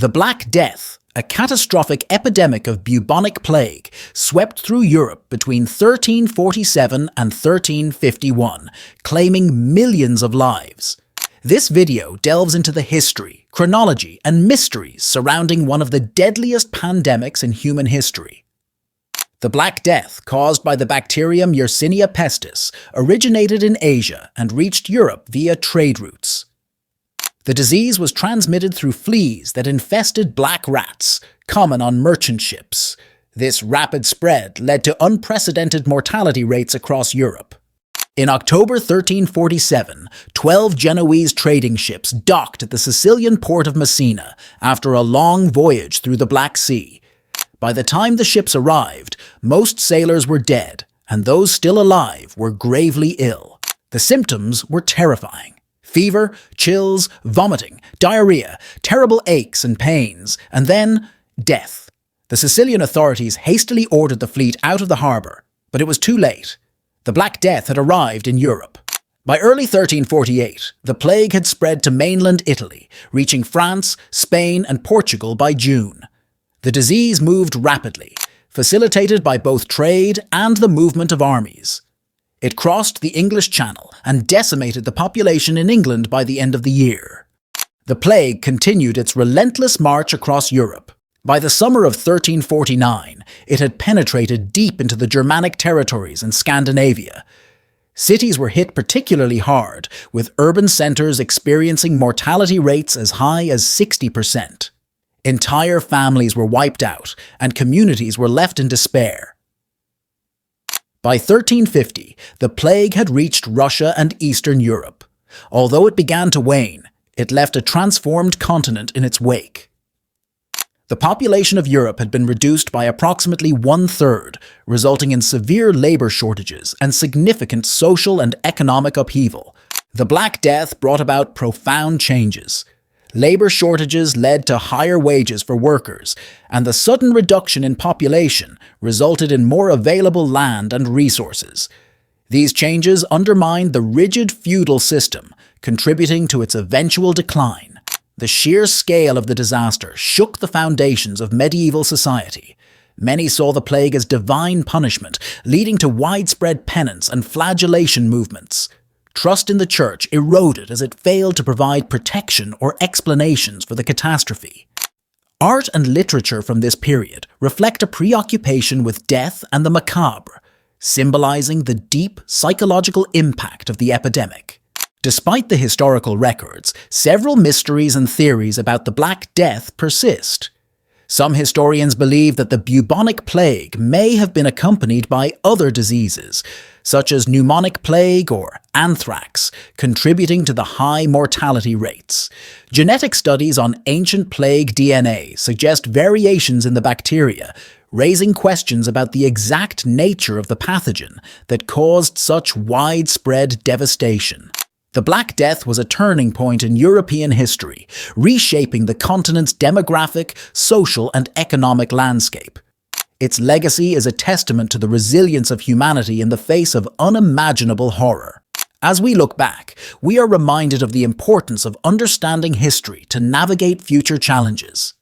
The Black Death, a catastrophic epidemic of bubonic plague, swept through Europe between 1347 and 1351, claiming millions of lives. This video delves into the history, chronology, and mysteries surrounding one of the deadliest pandemics in human history. The Black Death, caused by the bacterium Yersinia pestis, originated in Asia and reached Europe via trade routes. The disease was transmitted through fleas that infested black rats, common on merchant ships. This rapid spread led to unprecedented mortality rates across Europe. In October 1347, 12 Genoese trading ships docked at the Sicilian port of Messina after a long voyage through the Black Sea. By the time the ships arrived, most sailors were dead, and those still alive were gravely ill. The symptoms were terrifying. Fever, chills, vomiting, diarrhea, terrible aches and pains, and then death. The Sicilian authorities hastily ordered the fleet out of the harbour, but it was too late. The Black Death had arrived in Europe. By early 1348, the plague had spread to mainland Italy, reaching France, Spain, and Portugal by June. The disease moved rapidly, facilitated by both trade and the movement of armies. It crossed the English Channel and decimated the population in England by the end of the year. The plague continued its relentless march across Europe. By the summer of 1349, it had penetrated deep into the Germanic territories and Scandinavia. Cities were hit particularly hard, with urban centres experiencing mortality rates as high as 60%. Entire families were wiped out, and communities were left in despair. By 1350, the plague had reached Russia and Eastern Europe. Although it began to wane, it left a transformed continent in its wake. The population of Europe had been reduced by approximately one-third, resulting in severe labour shortages and significant social and economic upheaval. The Black Death brought about profound changes. Labour shortages led to higher wages for workers, and the sudden reduction in population resulted in more available land and resources. These changes undermined the rigid feudal system, contributing to its eventual decline. The sheer scale of the disaster shook the foundations of medieval society. Many saw the plague as divine punishment, leading to widespread penance and flagellation movements. Trust in the Church eroded as it failed to provide protection or explanations for the catastrophe. Art and literature from this period reflect a preoccupation with death and the macabre, symbolizing the deep psychological impact of the epidemic. Despite the historical records, several mysteries and theories about the Black Death persist. Some historians believe that the bubonic plague may have been accompanied by other diseases, such as pneumonic plague or anthrax, contributing to the high mortality rates. Genetic studies on ancient plague DNA suggest variations in the bacteria, raising questions about the exact nature of the pathogen that caused such widespread devastation. The Black Death was a turning point in European history, reshaping the continent's demographic, social, and economic landscape. Its legacy is a testament to the resilience of humanity in the face of unimaginable horror. As we look back, we are reminded of the importance of understanding history to navigate future challenges.